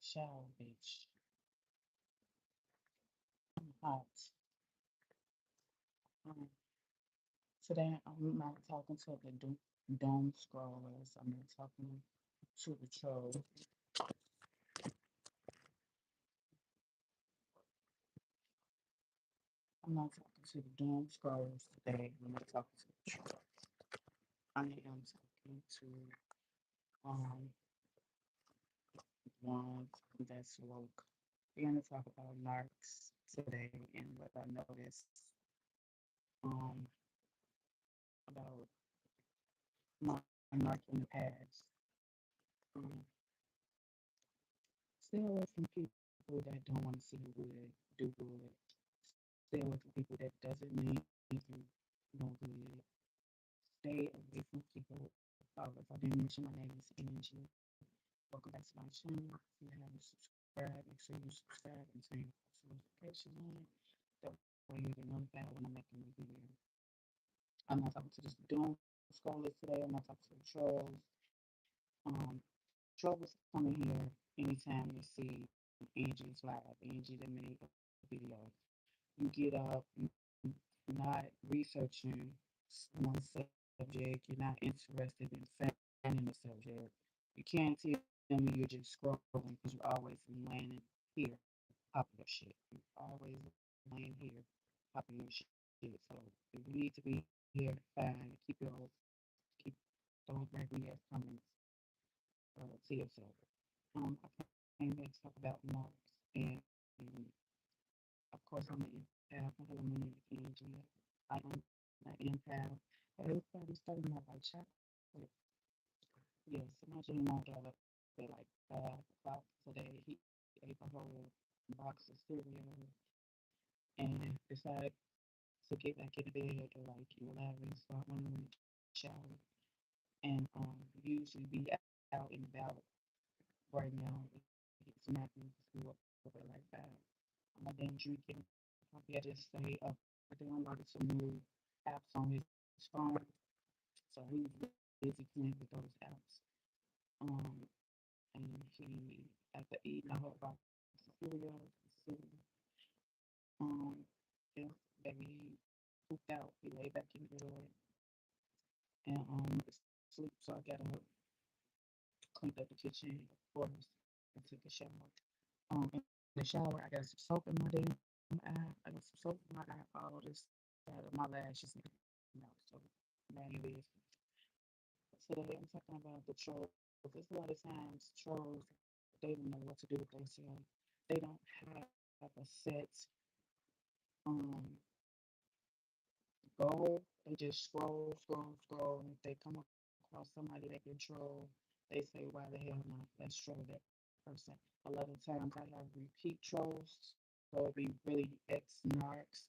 Shower, bitch. I'm hot. Um, Today, I'm not talking to the doom scrollers. I'm not talking to the trolls. I'm not talking to the doom scrollers today. I'm not talking to the trolls. I am talking to um ones that's woke. We're gonna talk about narcs today and what I noticed um about my narc in the past. Um, Stay away from people that don't want to see you good, do good. Stay away from people that doesn't mean you no good. Stay away from people. If I didn't mention my name is Angie. Welcome back to my channel. If you haven't subscribed, make sure you subscribe and turn your post notifications on. That way you get notified when I'm making a video. I'm not talking to this doom scrollers today. I'm not talking to the trolls. Um, Trolls come in here anytime you see Angie's live, Angie that made a video. You get up, you're not researching one subject, you're not interested in finding the subject. You can't tell me you're just scrolling because you're always landing here, popular shit. You're always landing here, popular shit. So if you need to be here, fine. Keep those raggedy ass comments to yourself. I came here to talk about marks, and of course, I'm an empath. I have a name is Angie. I am an empath. Everybody started my like chocolate. Yes, imagine my got up at like 5 o'clock today. He ate the whole box of cereal and decided to get back in bed at like 11. So I went in the shower and usually be out and about right now. Get some napkins to school up at like 5. I didn't drink it. Coffee. I just stay up. I downloaded some new apps on his phone, so he's busy playing with those apps. Um, and he after eating a whole box of cereal, um, yeah, baby he pooped out. He lay back in the bed and sleep. So I got up, cleaned up the kitchen, of course, and took a shower. In the shower, I got some soap in my damn eye. I got some soap in my eye. All this out of my lashes and out. So now you is. Today I'm talking about the trolls. There's a lot of times trolls they don't know what to do with themselves. They don't have a set um goal. They just scroll, and if they come across somebody that can troll, they say, "Why the hell not? Let's troll that person." A lot of times I have repeat trolls, so it'd be really ex narcs,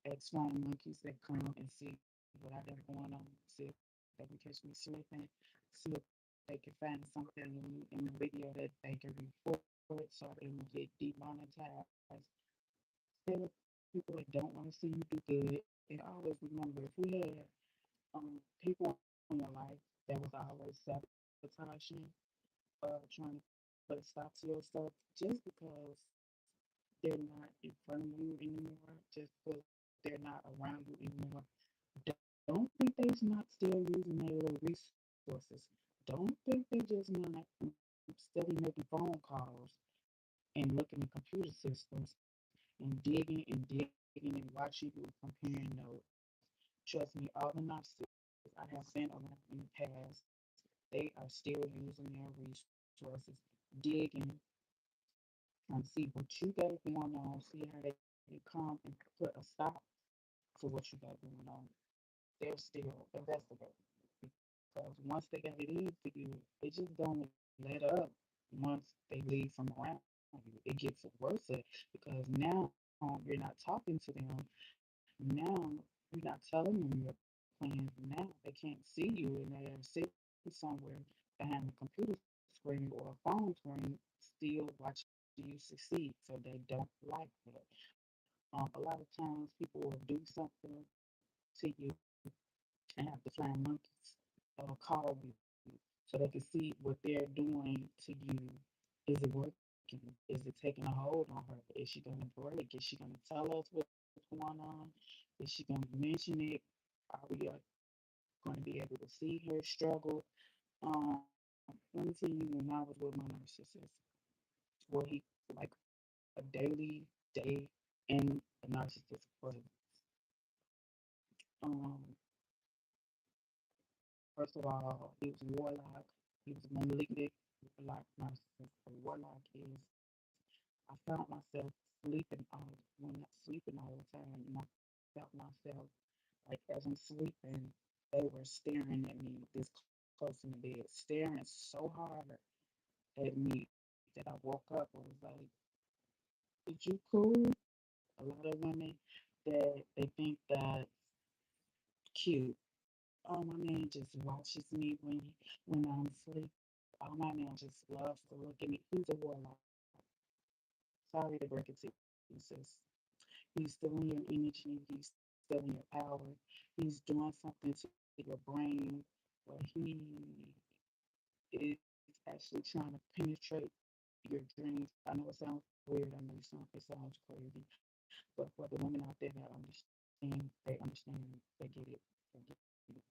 ex flying monkeys that come and see what I got going on, see if they can catch me slipping, see if they can find something in the video that they can report so they will get demonetized. Still, people that don't want to see you do good, and always remember if we had people in your life that was always sabotaging, trying to put a stop to your stuff just because they're not in front of you anymore, just because they're not around you anymore. Don't think they're not still using their little resources. Don't think they're just not steady making phone calls and looking at computer systems and digging and watching you comparing notes. Trust me, all the narcissists I have been around in the past, they are still using their resources, digging and see what you got going on, see how they can come and put a stop to what you got going on. They're still investigating because once they got it into you, they just don't let up once they leave from around you. It gets worse because now you're not talking to them. Now you're not telling them your plans. Now they can't see you and they're sitting somewhere behind a computer screen or a phone screen still watching you succeed. So they don't like that. A lot of times people will do something to you and have the flying monkeys call you so they can see what they're doing to you. Is it working? Is it taking a hold on her? Is she gonna break? Is she gonna tell us what's going on? Is she gonna mention it? Are we going to be able to see her struggle? Let me tell you, when I was with my narcissist, well, he like a daily day in a narcissist presence. Um, First of all, he was a warlock. He was a malignant warlock narcissist. A warlock is I found myself sleeping all the time, and I felt myself like as I'm sleeping, they were staring at me this close in the bed, staring so hard at me that I woke up and was like, "Is you cool?" A lot of women that they think that cute. Oh, my man just watches me when I'm asleep. Oh, my man just loves to look at me. He's a warlock. Sorry to break it to you, sis. He's stealing your energy. He's stealing your power. He's doing something to your brain where he is actually trying to penetrate your dreams. I know it sounds weird. I know it sounds crazy. But for the women out there that understand, they understand. They get it. They get it.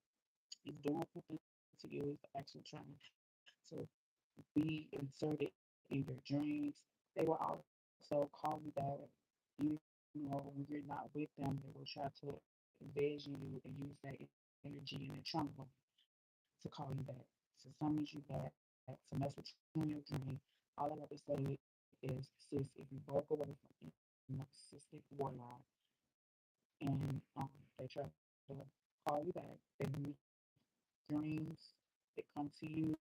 He's doing something to you. He's actually trying to be inserted in your dreams. They will also call you back. You know, when you're not with them, they will try to envision you and use that energy and that trauma to call you back, to summon you back, to mess with you in your dream. All I have to say is, sis, if you broke away from a narcissistic warlock and they try to call you back, they bring dreams, they come to you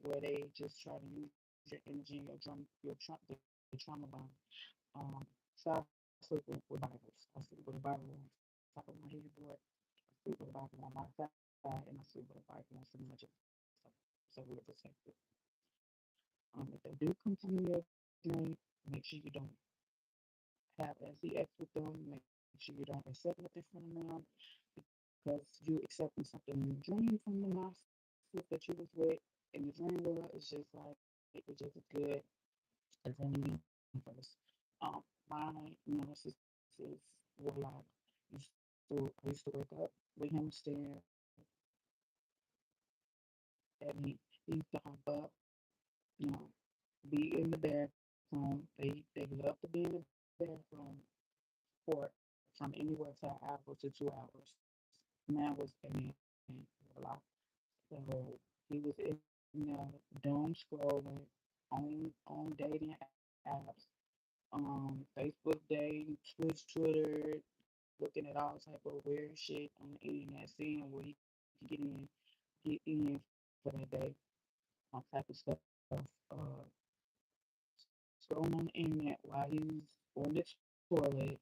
where they just try to use your energy and your drum, the trauma bond. Um, so I sleep with Bibles. I sleep with a Bible on top of my headboard. I sleep with a Bible on my side, and I sleep with a Bible on somebody else. So we're protected. If they do come to you in your dream, make sure you don't have sex with them. Make sure you don't accept nothing from them because you accepting something in your dream from the narcissist that you was with in the dream world is just like it's just as good as any universe. My narcissist warlock I used to wake up with him staring at me. He used to hop up, you know, be in the bathroom. They love to be in the bathroom for from anywhere to an hour to 2 hours. Man was a man warlock. So he was in there doom scrolling on dating apps, Facebook dating, Twitch, Twitter, looking at all type of weird shit on the internet, seeing where he can get in for that day, all type of stuff. Scrolling on the internet while he's on the toilet,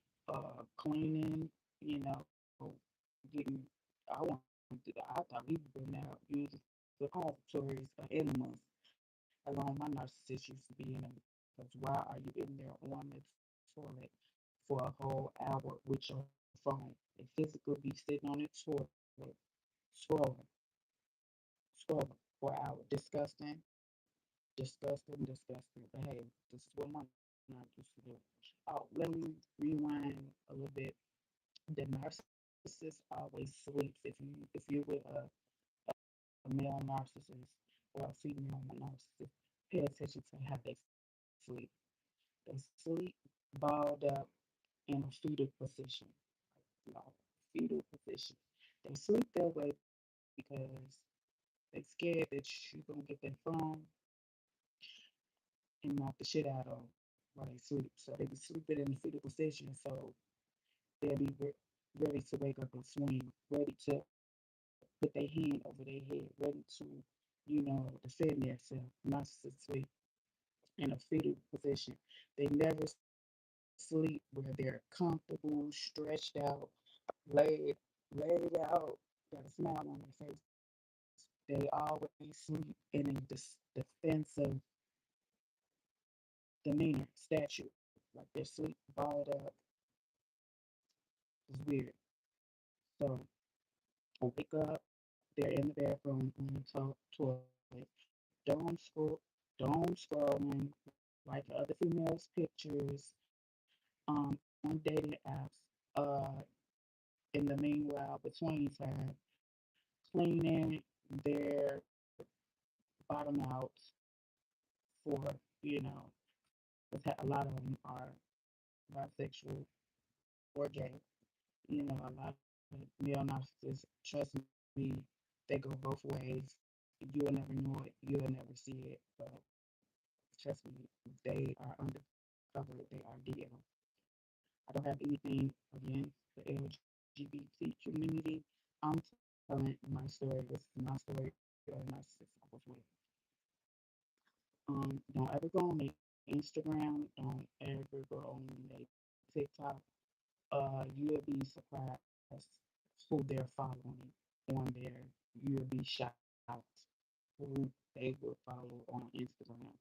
cleaning, you know, getting. I want. I thought he was been out using suppositories for enemas. How long my narcissist used to be in there because why are you in there on the toilet for a whole hour with your phone and physically be sitting on the toilet scrolling, scrolling for an hour? Disgusting behavior. This is what my narc used to do. Oh, let me rewind a little bit. The narcissist always sleeps. If you with a male narcissist or a female narcissist, pay attention to how they sleep. They sleep balled up in a fetal position. You know, fetal position. They sleep that way because they scared that you gonna get that phone and knock the shit out of 'em while they sleep. So they be sleeping in the fetal position. So they'll be ready to wake up and swing, ready to put their hand over their head, ready to, defend themselves, narcissistically in a fetal position. They never sleep where they're comfortable, stretched out, laid, laid out, got a smile on their face. They always sleep in a defensive demeanor, statue, like they're sleep balled up. It's weird. So I wake up, they're in the bathroom on the toilet, don't scroll, don't scrolling, like other females' pictures on dating apps. Uh, in the meanwhile, between time, cleaning their bottom out for, you know, because a lot of them are bisexual or gay. You know, a lot of male narcissists, trust me, they go both ways. You'll never know it, you'll never see it. But trust me, they are undercover, they are DL. I don't have anything against the LGBT community. I'm telling my story. This is my story of a narcissist I was with. Don't ever go on their Instagram. Don't ever go on their TikTok. You'll be surprised who they're following on there. You'll be shocked who they will follow on Instagram,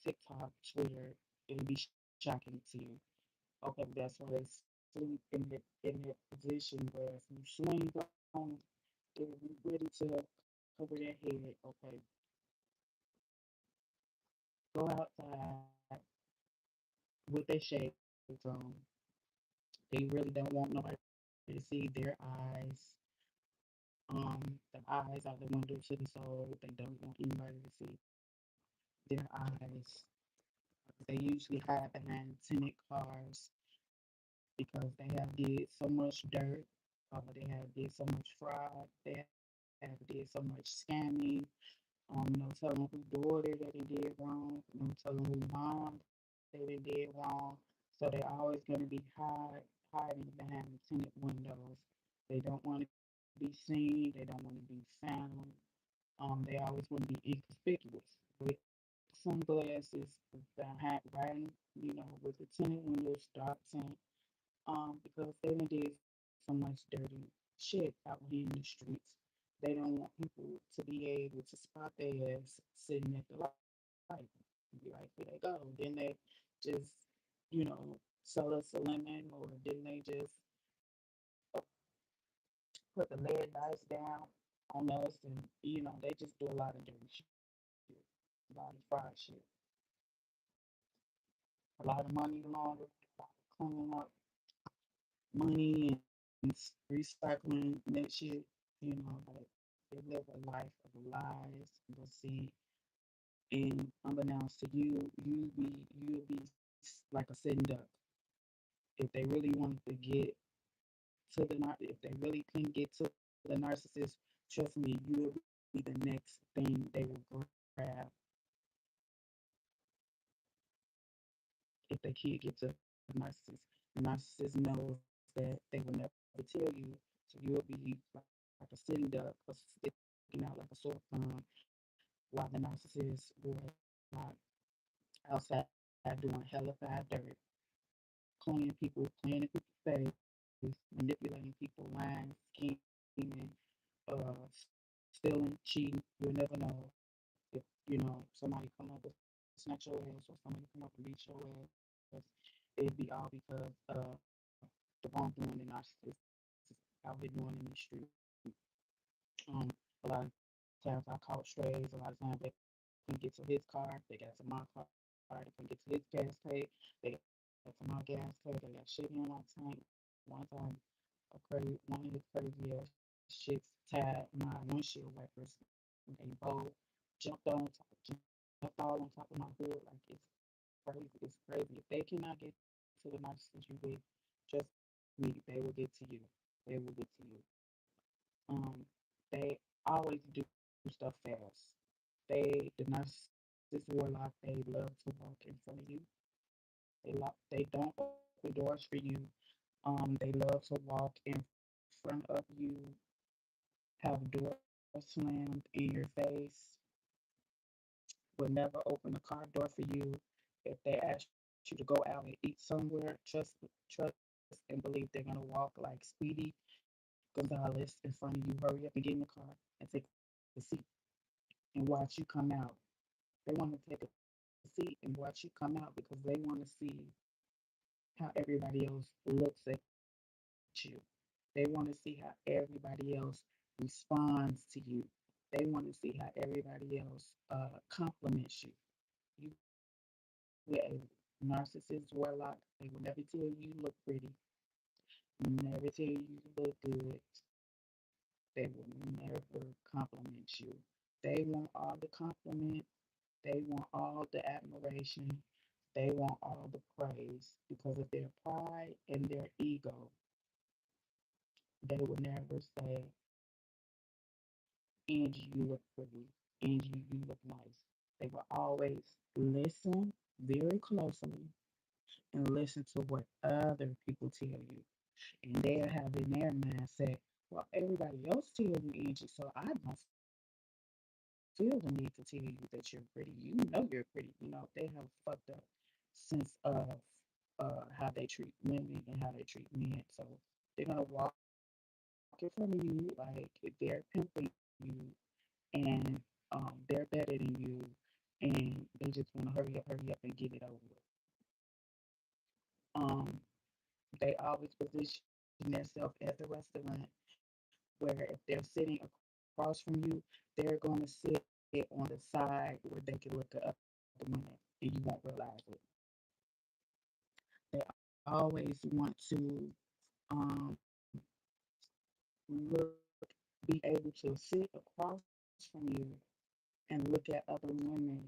TikTok, Twitter. It'll be shocking to you. Okay, that's why they sleep in that position where if you swing on them, they'll be ready to cover their head. Okay, go outside with their shades on. They really don't want nobody to see their eyes. The eyes are the window to the soul. They don't want anybody to see their eyes. They usually hide behind tenant cars because they have did so much dirt. They have did so much fraud. They have did so much scamming. No telling who daughter that they did wrong. No telling who mom they done did wrong. So they always gonna be hiding behind the tenant windows. They don't want to be seen. They don't want to be found. They always want to be inconspicuous with sunglasses, with the hat riding, with the tinted windows, dark tint. Because they done did so much dirty shit out here in the streets. They don't want people to be able to spot their ass sitting at the light. Be like, here they go. Then they just, sell us a lemon, or didn't they just put the lead dice down on us? And, they just do a lot of dirty shit, a lot of fried shit, a lot of money laundering, a lot of cleaning up money and recycling that shit. Like they live a life of lies and deceit. And unbeknownst to you, you'll be like a sitting duck. If they really wanted to get if they really couldn't get to the narcissist, trust me, you'll be the next thing they will grab if they can't get to the narcissist. The narcissist knows that they will never tell you, so you'll be like a sitting duck, or sticking out like a sore thumb, while the narcissist will like outside doing hellified dirt, playing in people's face, manipulating people, lying, scheming, stealing, cheating. You'll never know if somebody come up and snatch your ass, or somebody come up and beat your ass. It'd be all because the wrongdoing the narcissist is out here doing in the street. A lot of times I caught strays. A lot of times they couldn't get to his car. They got to my car. They couldn't get to his gas tank. They got to my gas tank. I got shit in my tank. One time, one of his crazy ass shits tied my windshield wipers in a bowl, jumped all on top of my hood. Like it's crazy. If they cannot get to the narcissist you with, trust me, they will get to you. They will get to you. Um, they always do stuff fast. The narcissist warlock, they love to walk in front of you. They don't open doors for you. They love to walk in front of you, have the door slammed in your face, will never open the car door for you. If they ask you to go out and eat somewhere, trust and believe they're gonna walk like Speedy Gonzalez in front of you. Hurry up and get in the car and take a seat and watch you come out. They want to take a seat and watch you come out because they want to see how everybody else looks at you. They want to see how everybody else responds to you. They want to see how everybody else compliments you. You got to be ready. with a narcissist warlock, they will never tell you you look pretty, never tell you you look good. They will never compliment you. They want all the compliments, they want all the admiration, they want all the praise because of their pride and their ego. They will never say, Angie, you look pretty. Angie, you look nice. They will always listen very closely and listen to what other people tell you. And they'll have in their mindset, well, everybody else tell you, Angie, so I don't feel the need to tell you that you're pretty. You know you're pretty. They have a fucked up sense of how they treat women and how they treat men. So they're gonna walk in front of you like they're pimping you, and they're better than you, and they just want to hurry up, and get it over with. Um, they always position themselves at the restaurant where if they're sitting across from you, they're going to sit on the side where they can look at other women and you won't realize it. They always want to um, look, be able to sit across from you and look at other women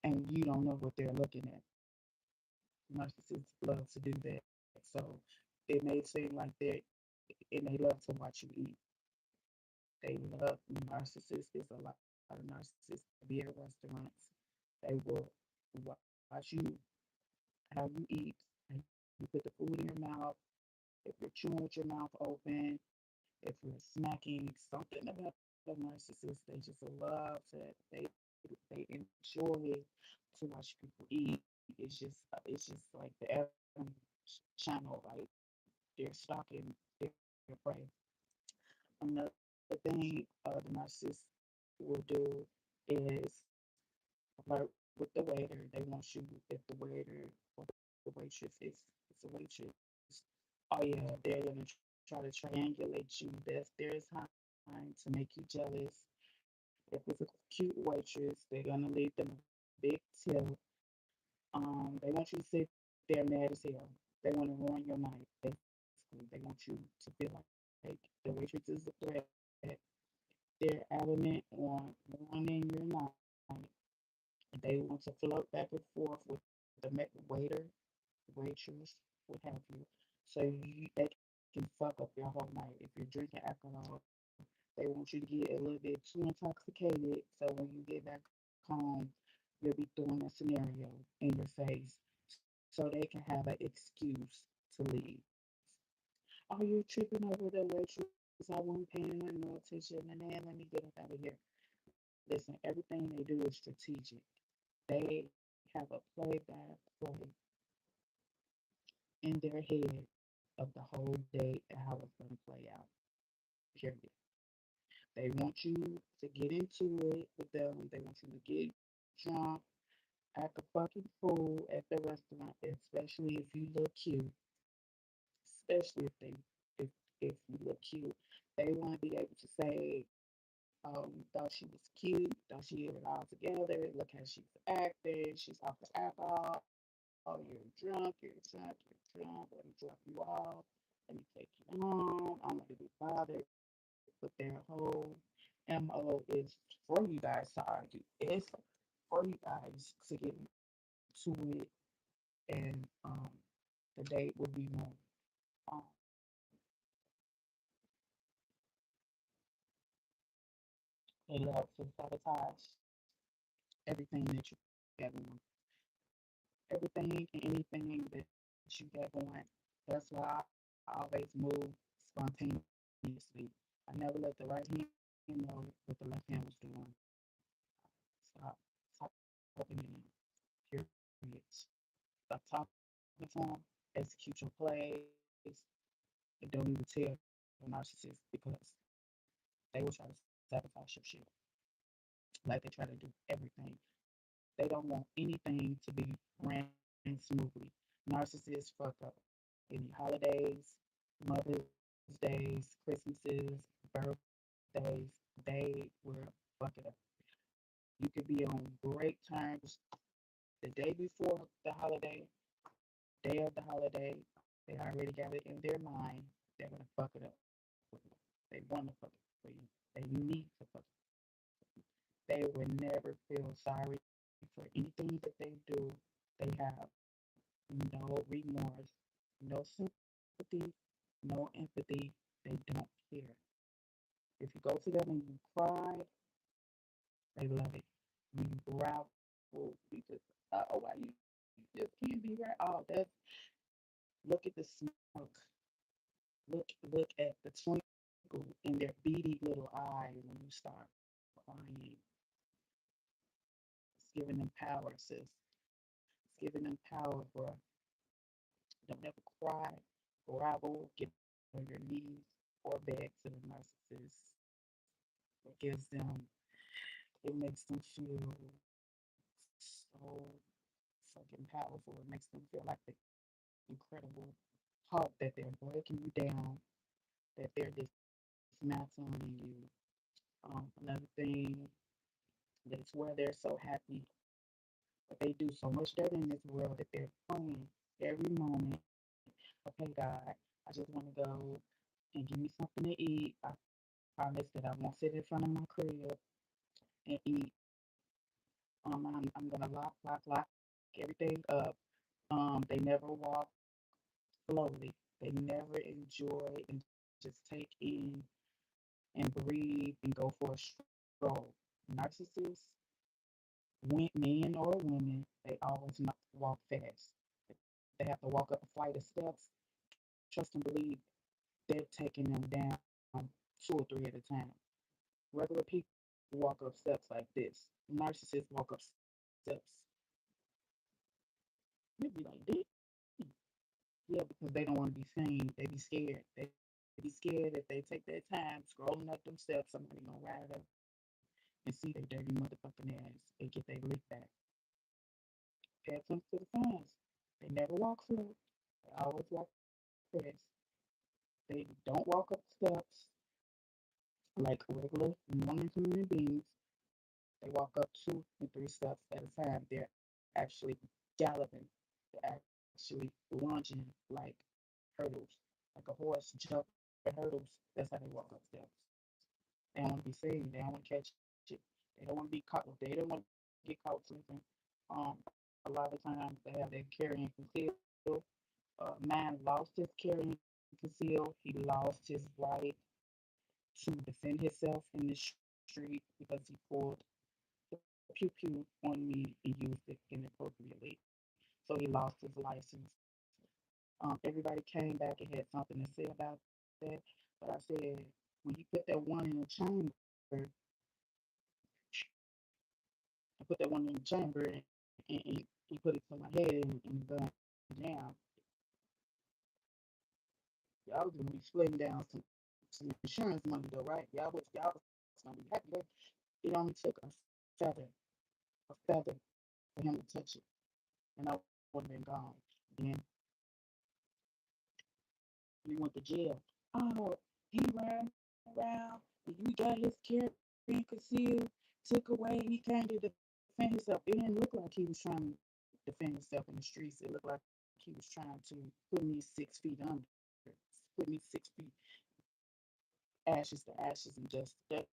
and you don't know what they're looking at. Narcissists love to do that. So it may seem like and they love to watch you eat. They love narcissists. There's a lot of narcissists that be at restaurants. They will watch you how you eat, how you put the food in your mouth, if you're chewing with your mouth open, if you're smacking, something about a narcissist. They just love they enjoy to watch people eat. It's just like the Adam channel, like they're stalking their prey. Another thing the narcissist will do is flirt with the waiter. They want you if the waiter or the waitress is it's a waitress. Oh yeah, they're gonna try to triangulate you. That's their time to make you jealous. If it's a cute waitress, they're gonna leave them a big tip. They want you to sit there mad as hell. They want to ruin your night. Basically, they want you to feel like the waitress is a threat. They're adamant on ruining your night. They want to flirt back and forth with the waiter, waitress, what have you. They can fuck up your whole night. If you're drinking alcohol, they want you to get a little bit too intoxicated. So when you get back home, you'll be throwing a scenario in your face so they can have an excuse to leave. Oh, you're tripping over the waitress. I wasn't paying her no attention. And then let me get up out of here. Listen, everything they do is strategic. They have a play-by-play in their head of the whole day and how it's going to play out. Period. They want you to get into it with them. They want you to get drunk, act a fucking fool at the restaurant, especially if you look cute. Especially if you look cute. They want to be able to say, "Oh, you thought she was cute. Thought she had it all together. Look how she's acting. She's off the alcohol. You're drunk. You're drunk. You're drunk. Let me drop you off. Let me take you home. I want to be bothered." But their whole MO is for you guys to argue. It's for you guys to get into it, and the date will be wrong. Um, they love to sabotage everything that you got going. Everything and anything that you got going. That's why I always move spontaneously. I never let the right hand know what the left hand was doing. Stop. Stop helping me now. Period. Stop talking to them. Execute your plays. And don't even tell the narcissist because they will try to sabotage your shit like they try to do everything. They don't want anything to be ran smoothly. Narcissists fuck up any holidays, Mother's Days, Christmases, birthdays. They will fuck it up. You could be on great terms the day before the holiday, day of the holiday, they already got it in their mind. They're gonna fuck it up for you. They want to fuck it for you. They need to fuck it. They will never feel sorry for anything that they do. They have no remorse, no sympathy, no empathy. They don't care. If you go to them and you cry, they love it. When you grovel, you just, why you just can't be right? Oh, that's, look at the smirk. Look at the twinkle in their beady little eyes when you start crying. It's giving them power, sis. It's giving them power, bro. Don't ever cry, grovel, get on your knees, or beg to the narcissist. It gives them, it makes them feel so fucking powerful. It makes them feel like the incredible Hulk that they're breaking you down, that they're dismantling you. Another thing, that's where they're so happy, but they do so much dirt in this world that they're praying every moment. Okay, God, I just want to go and give me something to eat. I promise that I won't sit in front of my crib and eat. I'm gonna lock everything up. They never walk slowly. They never enjoy and just take in and breathe and go for a stroll. Narcissists, men or women, they always not walk fast. If they have to walk up a flight of steps, trust and believe they're taking them down two or three at a time. Regular people walk up steps like this. Narcissists walk up steps. You'd be like, damn. Yeah, because they don't want to be seen. They be scared. They be scared if they take their time scrolling up them steps, somebody gonna ride up and see their dirty motherfucking ass and get their lick back. Pay attention to the signs. They never walk slow. They always walk fast. They don't walk up steps like regular normal human beings. They walk up two and three steps at a time. They're actually galloping. They're actually lunging like hurdles, like a horse jumping hurdles. That's how they walk up steps. They don't want to be seen. They don't want to catch it. They don't want to be caught. They don't want to get caught slipping. A lot of times they have their carry and conceal. Man lost his carry and conceal. He lost his right to defend himself in the street because he pulled the pew pew on me and used it inappropriately. So he lost his license. Everybody came back and had something to say about that. But I said, when you put that one in a chamber, I put that one in the chamber and you put it to my head and the gun down, y'all was gonna be splitting down some insurance money though, right? Y'all was gonna be happy there. It only took feather, a feather for him to touch it, and I would have been gone. Then we went to jail. Oh, he ran around. You got his carry and concealed, took away. He came to defend himself. It didn't look like he was trying to defend himself in the streets. It looked like he was trying to put me 6 feet under, put me 6 feet ashes to ashes and just that's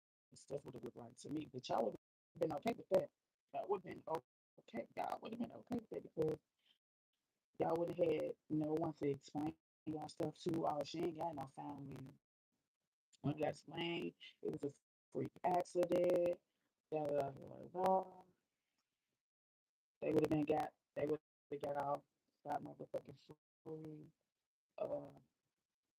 what it looked like to me. But y'all would have been okay with that. Y'all would have been okay. Y'all would have been okay with that because y'all would have had no one to explain y'all stuff to. Oh, she ain't got no family. When you got explained, it was a freak accident. Da, da, da, da, da. They would have got off scot motherfucking free. Uh,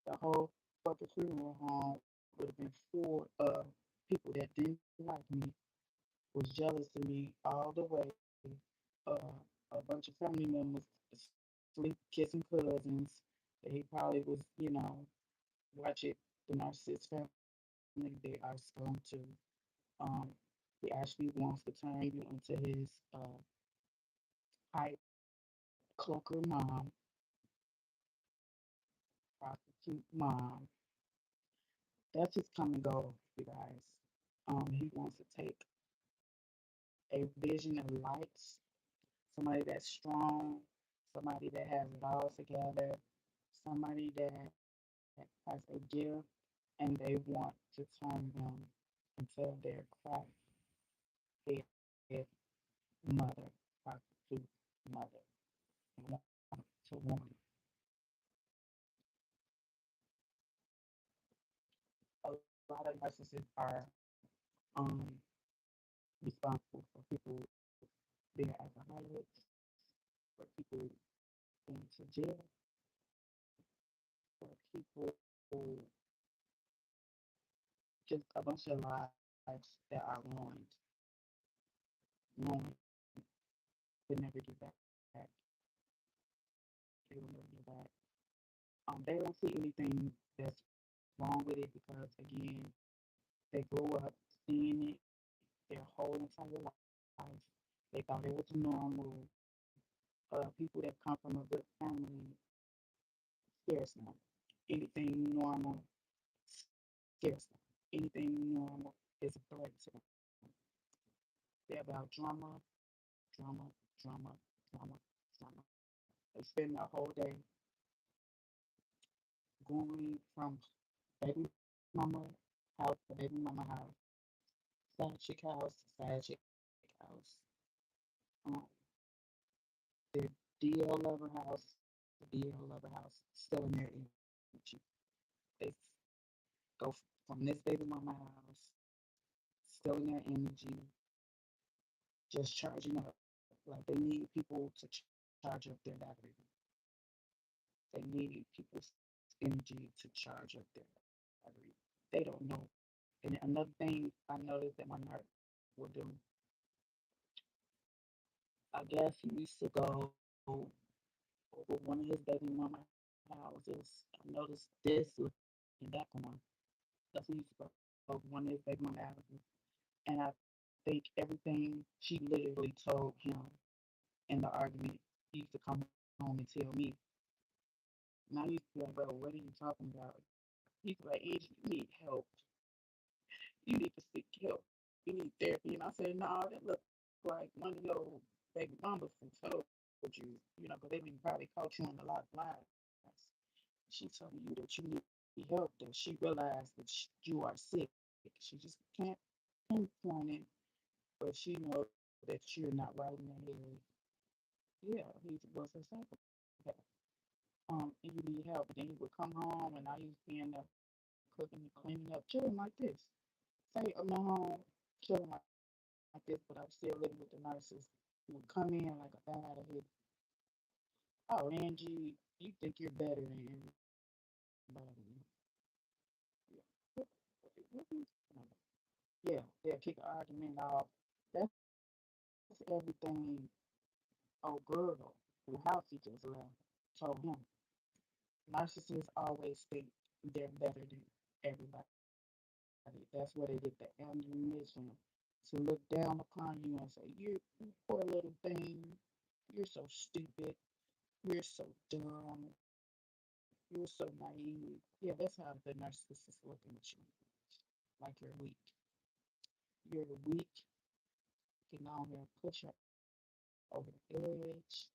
the whole fucking funeral home would have been full of people that didn't like me, was jealous of me all the way. Uh, a bunch of family members sleep kissing cousins that he probably was, watch it. The narcissist family, they are going to. Um, he actually wants to turn you into his pipe clucker mom, prostitute mom. That's his common goal, you guys. He wants to take a vision of lights somebody that's strong, somebody that has it all together, somebody that has a gift and they want to turn them into their crack head mother, prostitute mother, and want to woman. A lot of narcissists are um, responsible for people being alcoholics, for people going to jail, for people just a bunch of lives that are ruined, they never get back. They will never get back. They don't see anything that's wrong with it because again, they grew up seeing it their whole entire life. They thought it was normal. People that come from a good family scares them. Anything normal scares them. Anything normal is a threat to them. They're about drama, drama, drama, drama, drama. They spend the whole day going from baby mama house to baby mama house, side chick house to side chick house, um, the DL lover house to DL lover house, still in their energy. They go from this baby mama house, still in their energy, just charging up. Like they need people to charge up their battery. They need people's energy to charge up their battery. They don't know. And another thing I noticed that my narc will do, I guess he used to go over one of his baby mama houses. I noticed this looking back on. That's he used to go over one of his baby mama houses. And I think everything she literally told him in the argument, he used to come home and tell me. And I used to be like, bro, what are you talking about? He's like, Angie, you need help. You need to seek help. You need therapy. And I said, no, that look like one of your baby mamas who told you, because they been probably caught you in a lot of lies. She told you that you need help, that she realized that you are sick. She just can't pinpoint it, but she know that you're not right in the head. Yeah, he was a psychopath. And you need help. But then he would come home and I used to be in there cooking and cleaning up, chilling like this. Say I'm at home chilling like this, but I'm still living with the narcissist. He would come in like a bat out of hell. Oh, Angie, you think you're better than everybody. Yeah. What are you talking about? Yeah, they'll kick an argument off. That's everything old girl who house he just left told him. Narcissists always think they're better than everybody. That's where they get the ammunition to look down upon you and say, you poor little thing. You're so stupid. You're so dumb. You're so naive. Yeah, that's how the narcissist is looking at you. Like you're weak. You're weak. You can go here and push her over the edge.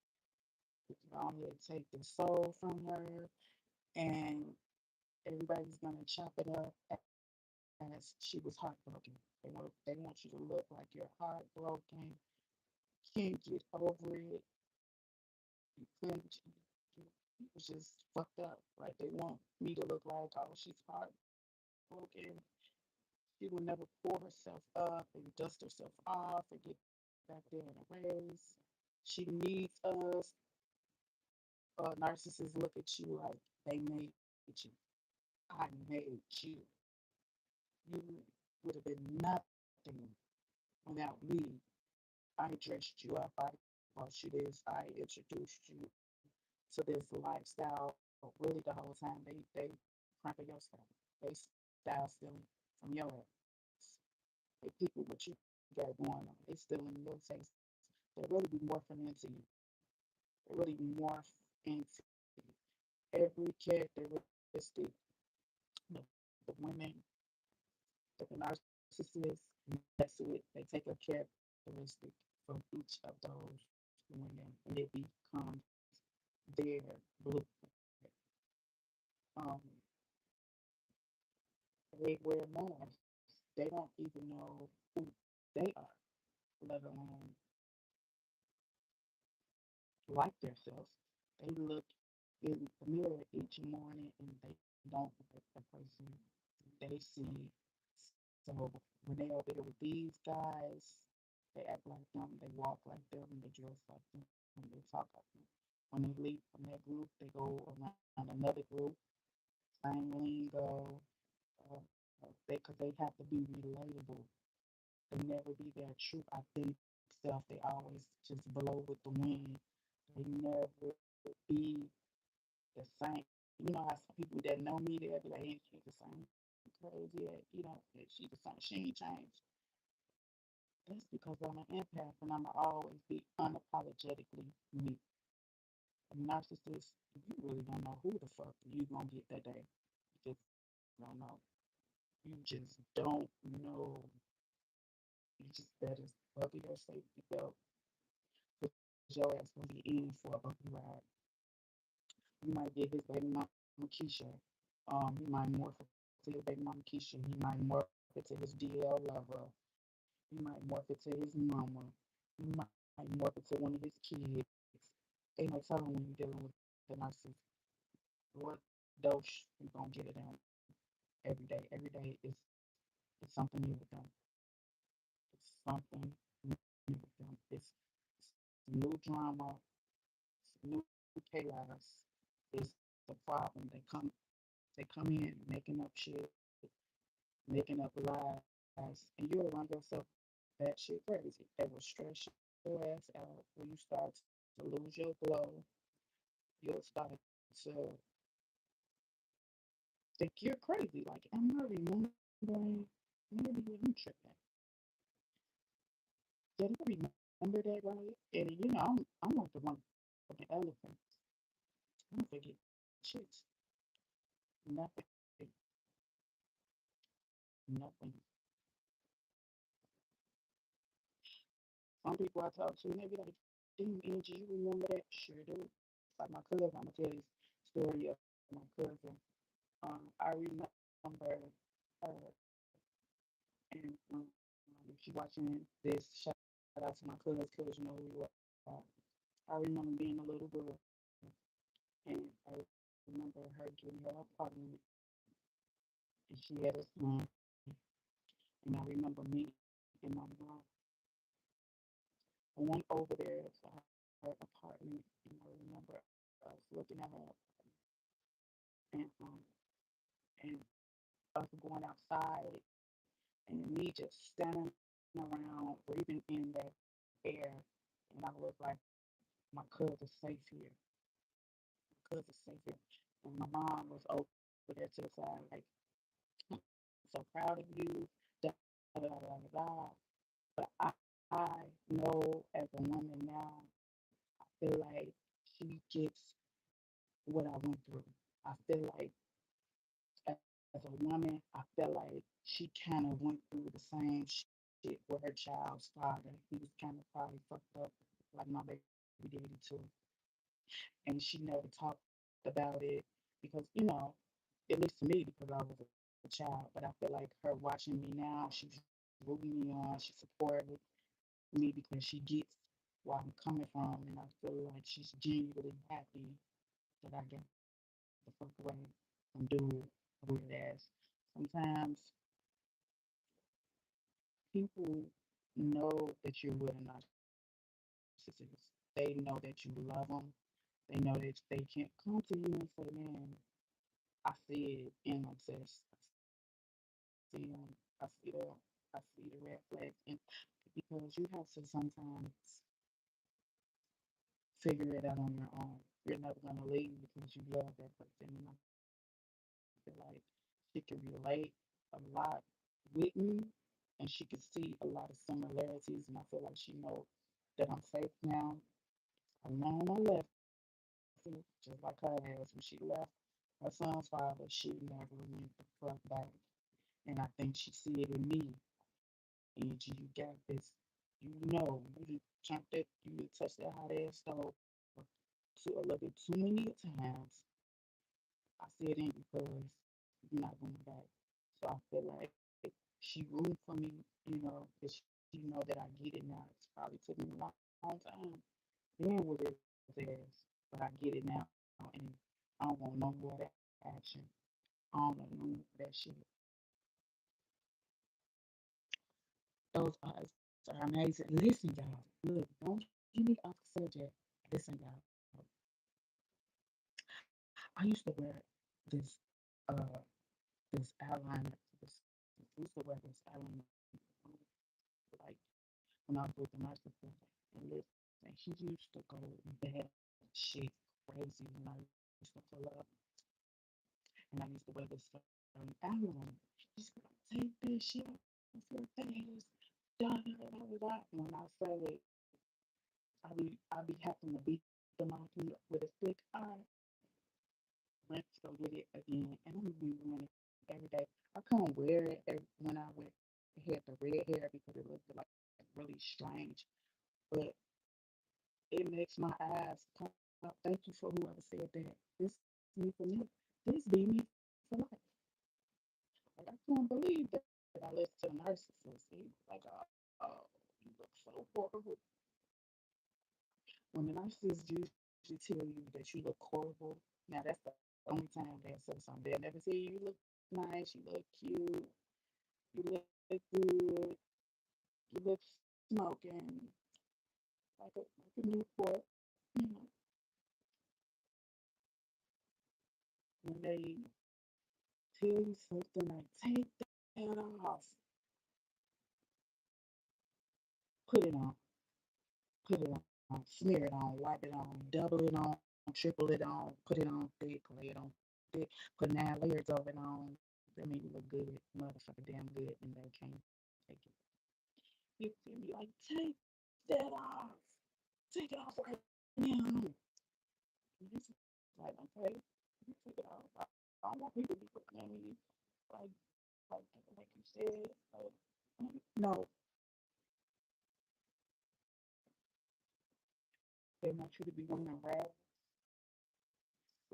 You can go here and take the soul from her. And everybody's gonna chop it up as she was heartbroken. They want you to look like you're heartbroken. Can't get over it. You couldn't. You was just fucked up. Like they want me to look like, oh, she's heartbroken. She will never pull herself up and dust herself off and get back there in a race. She needs us. Narcissists look at you like they made you. I made you. You would have been nothing without me. I dressed you up. I bought you this. I introduced you to this lifestyle. Really, the whole time they cramping your style. They style stealing from your ass. They people what you got going on. They stealing your taste. They really be morphing into you. They really morph into you. Every characteristic the women that the narcissist mess with, they take a characteristic from each of those women. when it becomes their blueprint. Um, they wear masks. They don't even know who they are, let alone like themselves. They look in the mirror each morning and they don't like the person they see. So when they over there with these guys, they act like them, they walk like them, they dress like them, they talk like them. When they leave from that group, they go around another group, same lingo, because they have to be relatable. They never be their true authentic self. They always just blow with the wind. They never be the same. You know how some people that know me, they'll be like, "Ain't she the same crazy? She the same. She ain't changed." That's because I'm an empath and I'ma always be unapologetically me. A narcissist, you really don't know who the fuck you gonna get that day. You just don't know. You just don't know. You just better buckle your safety belt because your ass gonna be in for a bumpy ride. You might get his baby mama Keisha. He might morph into his baby mama Keisha. He might morph into his DL lover. He might morph into his mama. He might morph into one of his kids. Ain't no telling when you're dealing with the narcissist what dose you're gonna get it in every day. Every day is something new with them. It's something new with them. It's new drama, it's new chaos. It's the problem. They come in making up shit, making up lies, and you'll run yourself batshit crazy. They will stress your ass out when you start to lose your glow. You'll start to think you're crazy. Like, am I remembering? Maybe I'm tripping. Did I remember that right? And I'm like the one fucking elephant. I don't forget shit. Nothing. Nothing. Some people I talk to, and they be like, damn, Angie, you remember that? Sure do. Like my cousin, I'm gonna tell you the story of my cousin. I remember her, and if she watching this, shout out to my cousins, cause you know who you are. I remember being a little girl, and I remember her getting her apartment, and she had a son, and I remember me and my mom went over there to her apartment, and I remember us looking at her and and us going outside and me just standing around breathing in that air, and I was like, my cousin's safe here. My cousin's safe here. And my mom was over there to the side, like, I'm so proud of you. Da, da, da, da, da, da. But I know as a woman now, I feel like she gets what I went through. I feel like as a woman, I feel like she kind of went through the same shit with her child's father. He was kind of probably fucked up like my baby daddy too. And she never talked about it because, at least to me, because I was a child, but I feel like her watching me now, she's rooting me on, she's supporting me because she gets where I'm coming from, and I feel like she's genuinely happy that I got the fuck away from doing a weird ass. Sometimes people know that you're with a narcissist. They know that you love them. They know that they can't come to you and say, "Man, I see it in my sis. I see him. I see the red flags." And because you have to sometimes figure it out on your own. You're never gonna leave because you love that person. And I feel like she can relate a lot with me, and she can see a lot of similarities. And I feel like she knows that I'm safe now. I learned my lesson, just like her ass when she left her son's father. She never went the fuck back, and I think she see it in me. And you got this. You got this. You just turned that, you just touched that hot ass stove to a little bit too many times. I said in because you're not going back. So I feel like she roomed for me, because she know that I get it now. It's probably took me a long time being with his ass, but I get it now, and I don't want no more of that action. I don't want no more of that shit. Those eyes are amazing. Listen, y'all. Look, don't get me off the subject. Listen, y'all. I used to wear this uh this eyeliner. This I used to wear this eyeliner like when I was with the narcissist. And listen, he used to go bad shit crazy when I used to pull up, and I used to wear this eyeliner. He's like, take this shit off your face. Da, da, da, da, da. When I say it, I be having to beat them out with a stick. Went to go get it again, and I'm gonna be wearing it every day. I couldn't wear it when I had the red hair because it looked like really strange, but it makes my eyes pop. Thank you for whoever said that. This me for me. This be me for life. Like I couldn't believe that I listened to a narcissist. He was like, oh, you look so horrible. When the narcissist usually tell you that you look horrible, now that's the only time they'll say something. They'll never say you look nice, you look cute, you look good, you look smoking like a Newport. You know, when they tell you something like take that off, put it on, put it on, smear it on, wipe it on, double it on, triple it on, put it on thick, lay it on thick, put 9 layers of it on. That make you look good, motherfucker, damn good, and they can't take it. You feel me? Like take that off, take it off right now. And this is like okay, you take it off. I don't want people to be looking at me like like you said. No, they want you to be wearing rags.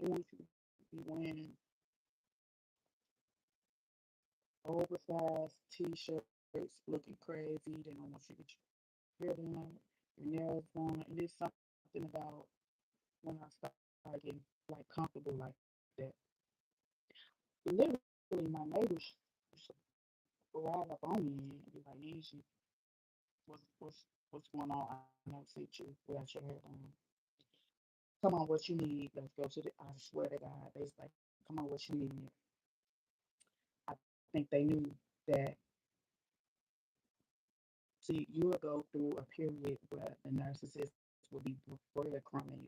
They want you to be wearing oversized t-shirts, looking crazy. They don't want you to get your hair done, your nails done. And there's something about when I start getting like comfortable like that. Literally, my neighbors used to ride up on me and be like, Angie, what's going on? I don't see you without your hair done. Come on, what you need? Let's go to the. I swear to God, they was like, come on, what you need? I think they knew that. See, you will go through a period where the narcissist will be breadcrumbing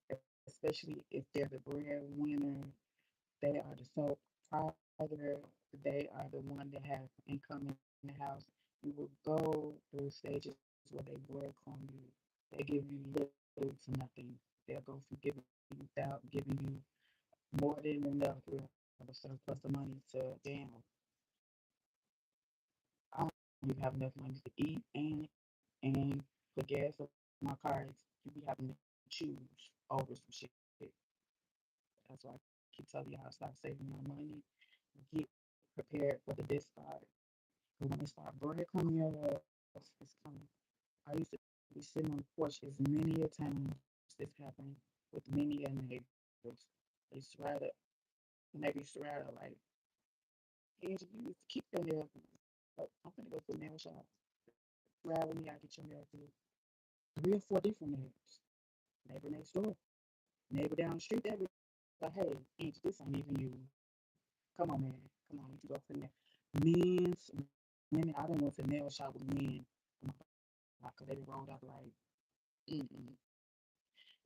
you, especially if they're the breadwinner. They are the sole provider. They are the one that have income in the house. You will go through stages where they breadcrumb you. They give you little to nothing. They'll go from giving you without giving you more than enough. You have a surplus of money to damn. I don't even have enough money to eat and put gas in my car. You be having to choose over some shit. That's why I keep telling y'all stop saving your money. Get prepared for the discard. Because when they start breadcrumbing your ass, it's coming. I used to be sitting on the porch as many a times this happened with many a neighbors. They swear to, and they be swear to like, Angie, you used to keep your nails. Like, I'm gonna go to the nail shop. Ride with me, I get your nails too. 3 or 4 different neighbors. Neighbor next door, neighbor down the street. They be like, hey, Angie, this ain't even you. Come on, man. Come on, you need to go to the nail. Men's, women. I done went to the nail shop with men. Like, 'cause they be rolled up like, mm-mm.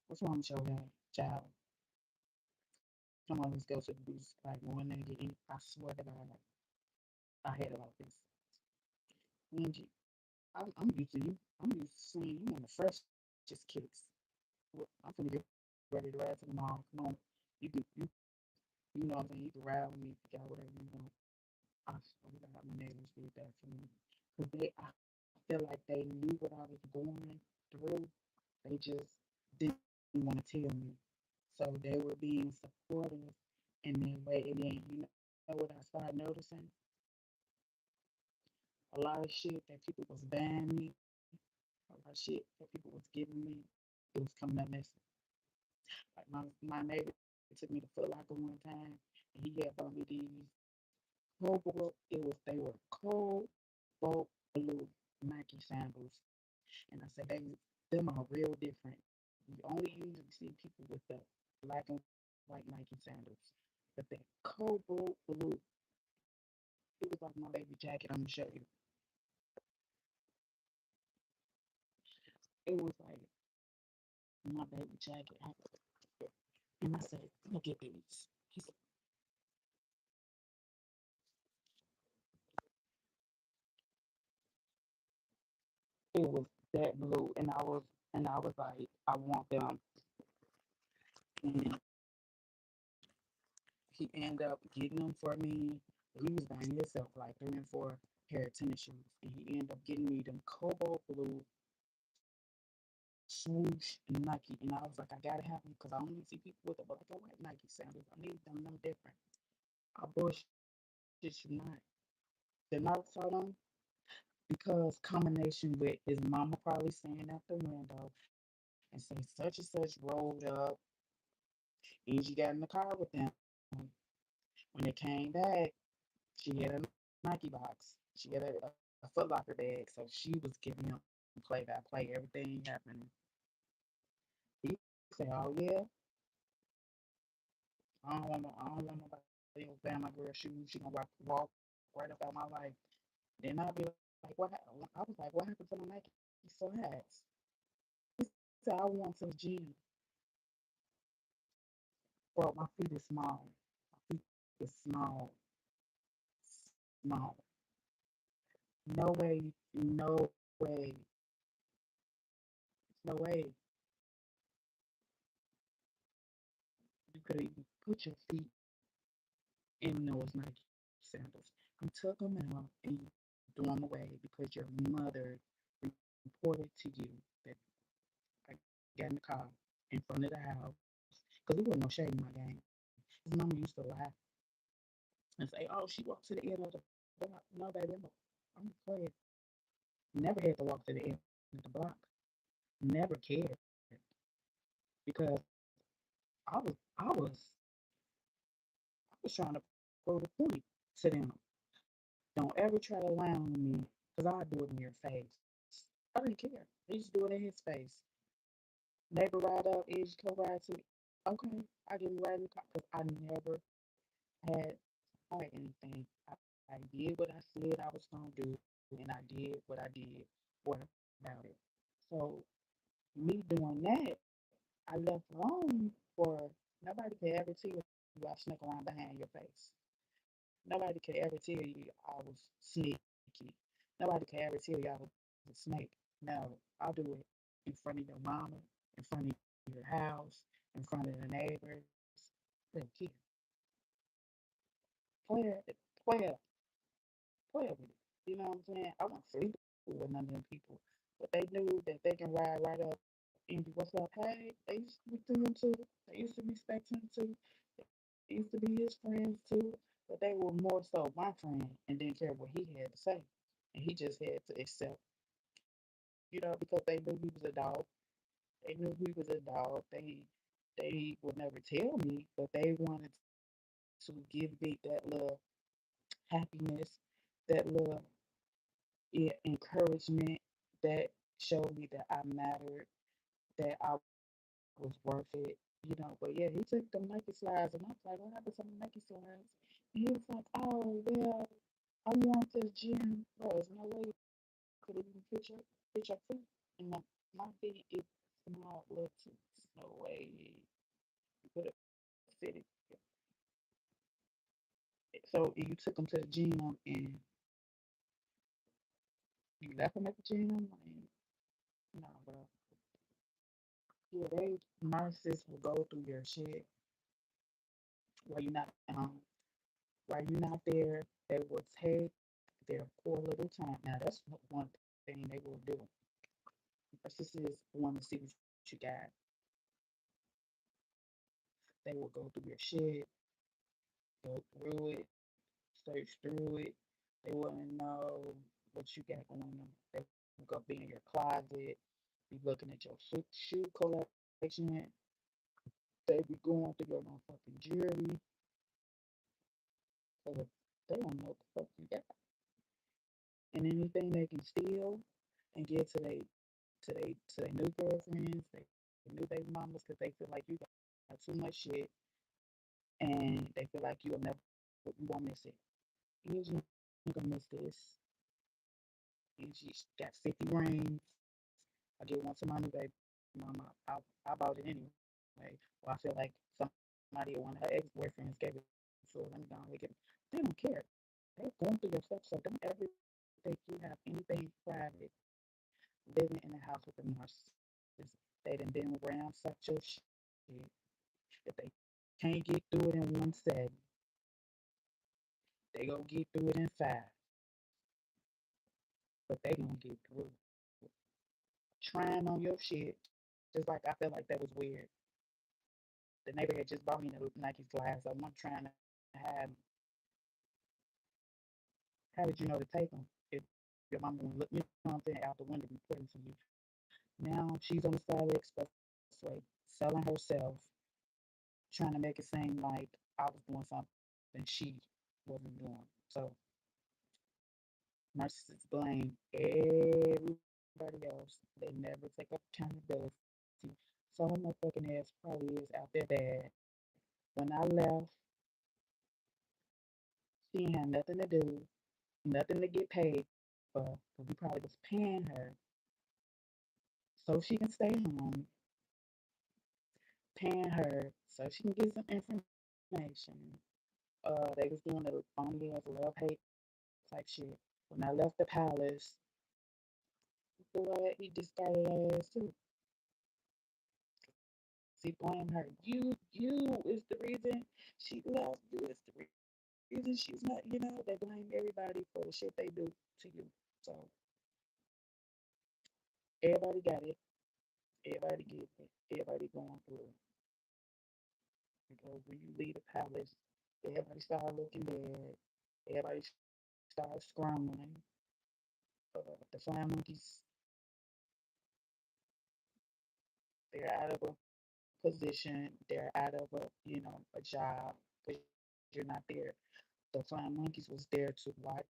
What's wrong with your hair, child? Come on, let's go to the booth. Like, one nigga, I swear to God, I had it like this. Angie, I'm used to you. I'm used to seeing you on the freshest kicks. Well, I'm finna get ready to ride to the mall. Come on, you know what I'm saying? You can ride with me, pick out whatever you want. I swear to God, my neighbors did that for me. Cause they, I feel like they knew what I was going through. They just didn't want to tell me. So they were being supportive in that way. And then you know what I started noticing? A lot of shit that people was buying me, a lot of shit that people was giving me, it was coming up missing. Like my neighbor took me to Foot Locker one time, and he had bought me these cobalt. They were cobalt blue Nike sandals, and I said them are real different. You only usually see people with the black and white Nike sandals, but that cobalt blue, it was like my baby jacket. I'm gonna show you. It was like my baby jacket. And I said, look at these. It was that blue, and I was like, I want them. And he ended up getting them for me. He was buying himself like 3 and 4 pair of tennis shoes, and he ended up getting me them cobalt blue swoosh Nike. And I was like, I gotta have them because I only see people with the black and white Nike sandals. I need them no different. I bullshit you not. The notes on them because combination with his mama probably standing out the window and say such and such rolled up, and she got in the car with them. When they came back, she had a Nike box. She had a Foot Locker bag, so she was giving him play by play everything happening. He said, "Oh yeah, I don't want nobody else buying my girl shoes. She gonna walk right up out my life." Then I'd be like, "What?" I was like, "What happened to my Nike sweats?" He said, "I went to the gym, bro. My feet is small. My feet is small, small. No way, no way, no way you could even put your feet in those Nike sandals. You took them out and you threw them away because your mother reported to you that I got in the car in front of the house because there wasn't no shade in my game. His mama used to lie and say, "Oh, she walked to the end of the block." No, baby, I'm playing. Never had to walk to the end of the block. Never cared because I was I was I was trying to prove the point to them. Don't ever try to lie on me because I'll do it in your face. I didn't care. He just do it in his face. Neighbor ride up, Edge co ride to me. Okay, I get right in the car because I never had hide anything. I did what I said I was gonna do, and I did what I did. What about it? So me doing that, I left alone for nobody can ever tell you I snuck around behind your face. Nobody can ever tell you I was sneaky. Nobody can ever tell you I was a snake. No, I'll do it in front of your mama, in front of your house, in front of the neighbors. Little kid, play it, play it, play it with it. You know what I'm saying? I wasn't sleeping with none of them people, but they knew that they can ride right up and be, "What's up? Hey," they used to be to him too. They used to respect him too. They used to be his friends too. But they were more so my friend and didn't care what he had to say. And he just had to accept, because they knew he was a dog. They knew he was a dog. They would never tell me, but they wanted to give me that little happiness, that little encouragement that showed me that I mattered, that I was worth it, But yeah, he took them Nike slides, and I was like, "What happened to my Nike slides?" And he was like, "Oh well, I want this gym." Bro, there's no way you could even fit your feet. And my feet is small little toots. No way you could have fit it. So you took them to the gym and you left them at the gym? Like, nah, bro. Yeah, they narcissists will go through your shit while you're not at home. While you're not there, they will take their poor little time. Now that's one thing. they will do. Narcissists want to see what you got. They will go through your shit, go through it, search through it. They want to know what you got going on. They will go be in your closet, be looking at your shoe collection. They be going through your motherfucking jewelry. So they don't know what the fuck you got. And anything they can steal and get to their new girlfriends, they new baby mamas, because they feel like you got too much shit, and they feel like you won't miss it. You ain't gonna miss this. And she got 50 rings. I get one to my new baby mama. I bought it anyway. Well, I feel like somebody or one of her ex boyfriends gave it to her. Let me go and get it. They don't care. They're going through your stuff, so don't ever think you have anything private living in the house with a narcissist. They done been ransacked your shit. If they can't get through it in one setting, they gonna get through it in five, but they gonna get through trying on your shit. Just like I felt like that was weird. The neighbor had just bought me the Nike glass. I'm not trying to hide. How did you know to take them? If your mama wouldn't look, you know what I'm saying, out the window and put them to you. Now she's on the side of the expressway selling herself, trying to make it seem like I was doing something she wasn't doing. So narcissists blame everybody else. They never take accountability. So her motherfucking ass probably is out there bad. When I left, she ain't had nothing to do, nothing to get paid for, because we probably was paying her so she can stay home, paying her so she can get some information. They was doing the phony ass love hate type shit. When I left the palace, boy, he just got his ass too. See, blame her. You is the reason she left. You is the reason she's not. They blame everybody for the shit they do to you. So everybody got it. Everybody get it. Everybody going through it. Because when you leave the palace, everybody start looking bad. Everybody start scrambling. The flying monkeys, they're out of a position. They're out of a job because you're not there. The flying monkeys was there to watch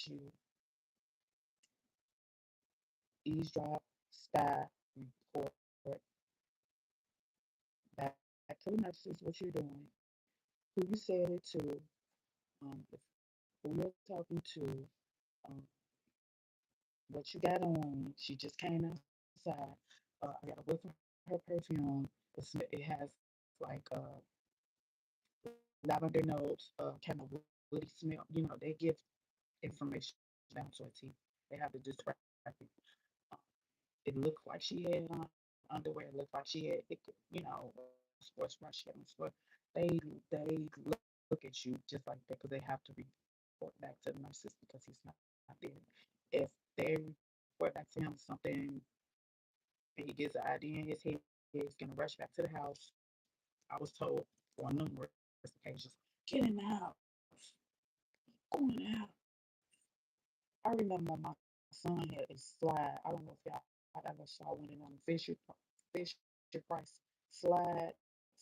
you eavesdrop, spy, report back to the nurses what you're doing, who you said it to, who you're talking to, um, what you got on. She just came outside. I got a whiff of her perfume. It has like lavender notes, kind of woody smell. They give information down to a T. They have to describe it. Uh, it looked like she had on underwear. It looked like she had, sports bra she had on sport. They look at you just like that because they have to report back to the nurses because he's not there. If they report back to him something and he gets an idea in his head, he's gonna rush back to the house. I was told on numerous occasions, get in the house, go in the house. I remember my son had a slide. I don't know if y'all ever saw one of them Fisher Price slides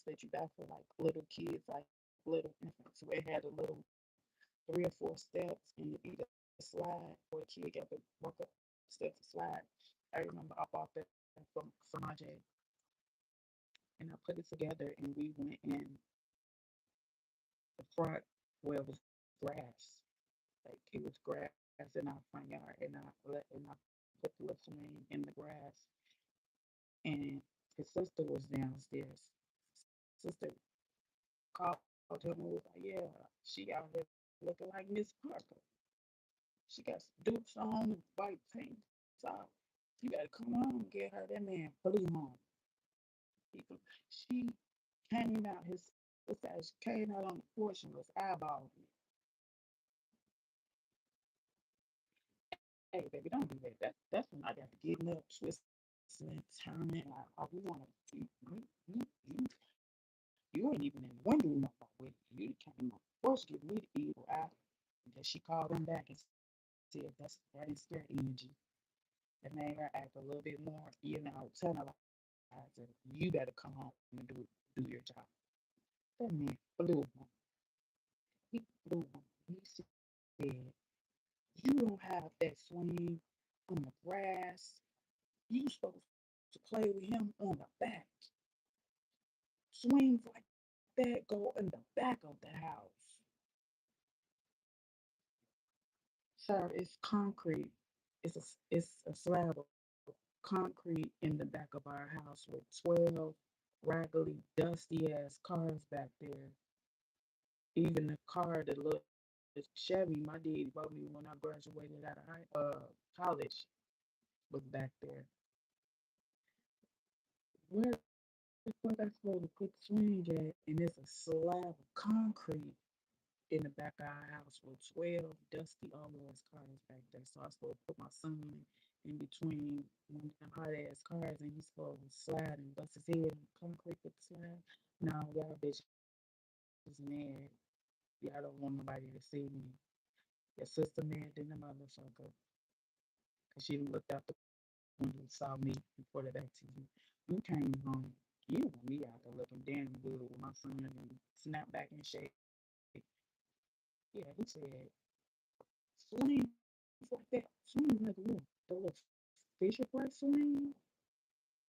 that you buy for like little kids, like little infants, where it had a little 3 or 4 steps, and you either slide or a kid got to walk up steps to slide. I remember I bought that for my Jay, and I put it together, and we went in the front where it was grass. Like it was grass in our front yard, and I put the little swing in the grass. And his sister was downstairs. Sister called him and was like, "Yeah, she out here looking like Miss Parker. She got dupes on, white paint top. You better come on and get her. That man flew home. People, she came out. His sister came out on the porch and was eyeballing me. Hey, baby, don't do that. That's when I got to getting up, twisting, turning. Like, oh, we want to. You ain't even in the window no more with it. You came on first, give me the evil eye. And then she called him back and said, that is their energy. That made her act a little bit more, tell her that you better come home and do your job. That man flew home. He flew home. He said, you don't have that swing on the grass. You supposed to play with him on the back. Swings like that go in the back of the house. Sir, it's concrete. It's a slab of concrete in the back of our house with 12 raggedy, dusty ass cars back there. Even the car, the little Chevy my daddy bought me when I graduated out of college was back there. Where the fuck I supposed to put the swing at? And there's a slab of concrete in the back of our house with 12 dusty old ass cars back there. So I supposed to put my son in between one of them hot ass cars and he's supposed to slide and bust his head in the concrete with the slide. No, y'all bitches mad. Y'all don't want nobody to see me. Your sister mad than the motherfucker. Cause she looked out the window and saw me and reported back to you. You came home. You want me out there looking damn good with my son and snap back and shake. Yeah, he said, swings like that. Swings like what? The little Fisher Price swing?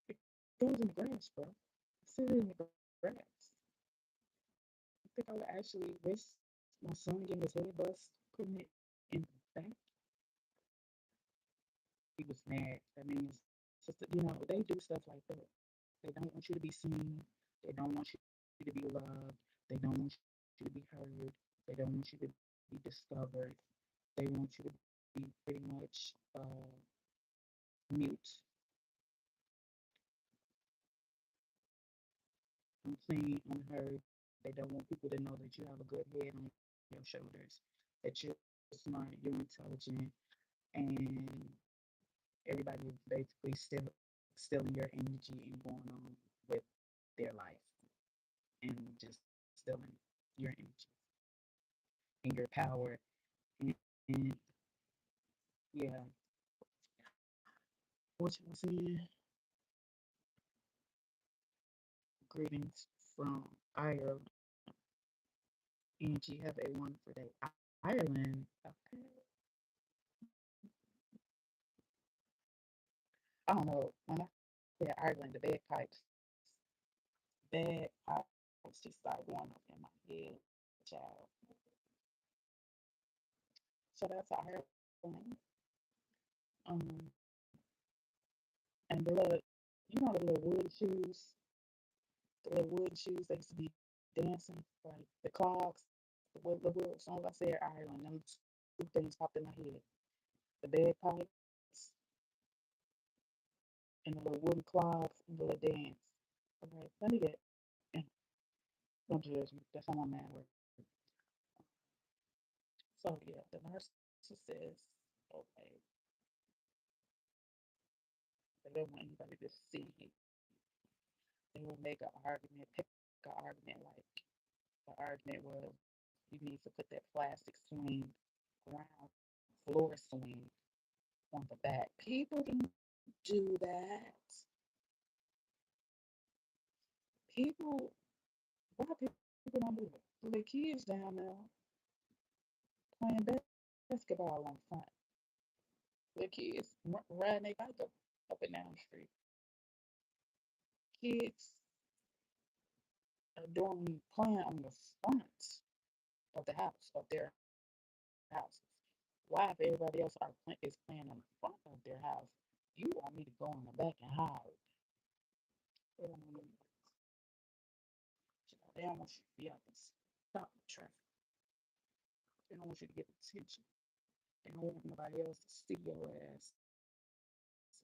It goes in the grass, bro. Sit in the grass. I think I would actually risk my son getting his head bust, putting it in the back. He was mad. That means, sister, they do stuff like that. They don't want you to be seen. They don't want you to be loved. They don't want you to be heard. They don't want you to be discovered. They want you to be pretty much mute. Unclean, unheard. They don't want people to know that you have a good head on your shoulders, that you're smart, you're intelligent, and everybody is basically stealing your energy and going on with their life and just stealing your energy and your power. And yeah, what you were saying? Greetings from Ireland. Angie, have a wonderful day. Ireland. Okay. I don't know. When I say Ireland, the bagpipes, bagpipes just start going up in my head, child. So that's Ireland. Um, and the little wood shoes, the little wood shoes they used to be dancing, like the clogs, the wood. As soon as I said Ireland, them two things popped in my head: the bagpipes and the little wooden clogs and the little dance. Okay, let me get. Don't judge me. That's how my man works. So yeah, the narcissist, okay, they don't want anybody to see. They will make an argument, pick an argument like the argument was you need to put that plastic swing, ground floor swing on the back. People don't do that. People, why people don't do it? The kids down there playing basketball on the front. The kids riding their bike up and down the street. Kids are doing playing on the front of the house, of their houses. Why, if everybody else is playing on the front of their house, you want me to go in the back and hide? They don't want you, they don't want you to be out there stop the traffic. They don't want you to get attention. They don't want nobody else to see your ass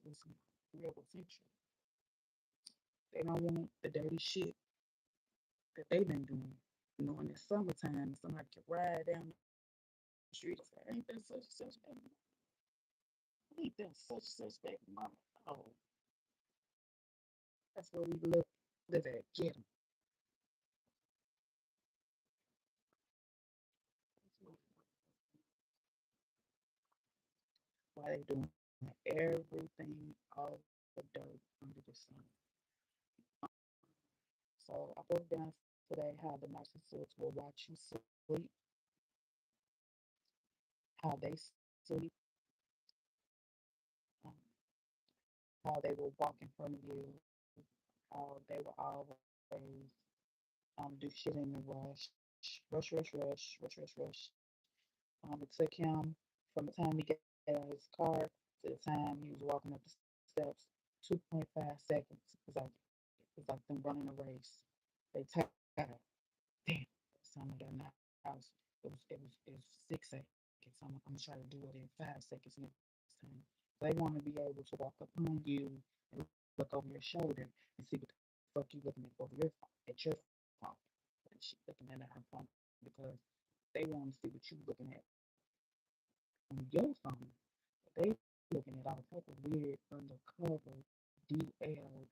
with some real attention. They don't want the dirty shit that they've been doing. You know, in the summertime, somebody can ride down the street and say, ain't that such and such? them such baby mama. Oh, that's where we live at. Get them. Why they doing everything, all the dirt under the sun. So I broke down today how the narcissists will watch you sleep, how they sleep, um, how they will walk in front of you, how they will always do shit in a rush. It took him from the time he got out of his car to the time he was walking up the steps, 2.5 seconds. It was like them running a race. They tired. Damn, son of that house. It was 6 seconds. I'm trying to do it in 5 seconds next time. They want to be able to walk up on you and look over your shoulder and see what the fuck you looking at over your phone. And she looking at her phone because they want to see what you looking at on your phone. They looking at all type of weird undercover DL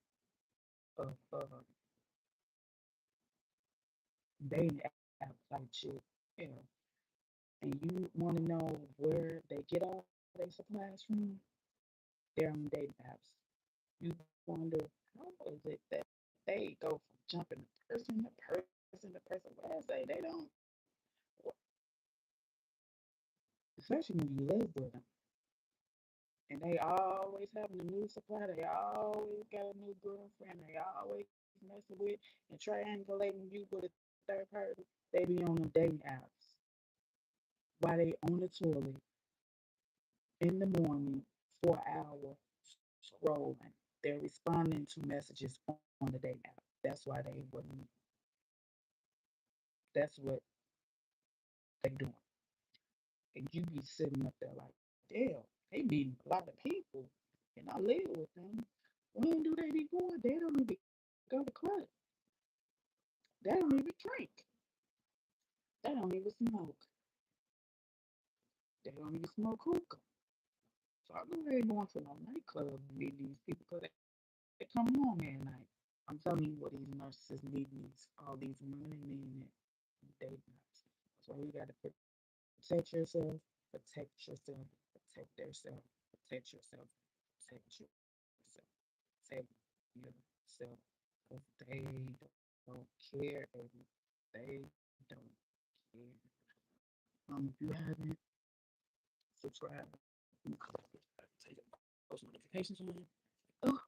of dating app type shit. You know, and you want to know where they get all their supplies from, they're on dating apps. You wonder how is it that they go from jumping person to person to person. But I say they don't, especially when you live with them. And they always having a new supply. They always got a new girlfriend. They always messing with and triangulating you with a third party. They be on the dating apps while they on the toilet in the morning for an hour scrolling. They're responding to messages on the dating app. That's why they wouldn't. That's what they doing. And you be sitting up there like, damn, they meeting a lot of people, and I live with them. When do they be going? They don't even go to club. They don't even drink. They don't even smoke. They don't even smoke hookah. So I know they ain't going to no nightclub and meet these people because they come home at night. I'm telling you what these narcissists need these all these money men and date nights. So you gotta protect yourself, protect yourself, protect yourself, protect yourself, protect yourself, protect yourself. Because they don't care, baby. They don't care. If you haven't subscribed, take post notifications on. Oh,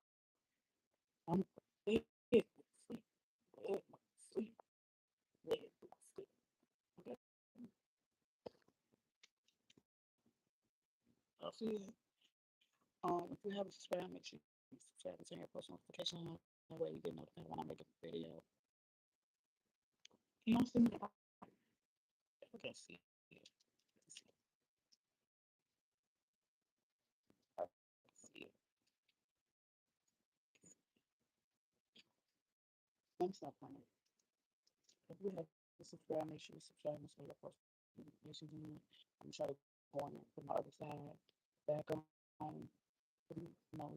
I'm sleep, sleep, sleep, sleep, sleep. Okay, I'll see you. If you haven't subscribed, make sure you subscribe and turn your post notification on. That way you get notified when I make a video. You don't see me. Okay, see. See. Let me stop playing. If you have to subscribe, make sure you subscribe and turn your post notifications on. I'm trying to go on from the other side, back on,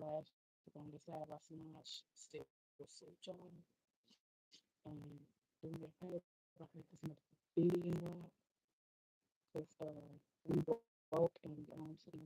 last on this side. I see my still sleep, y'all. And do me a favor, I make this another video because we broke and we on to the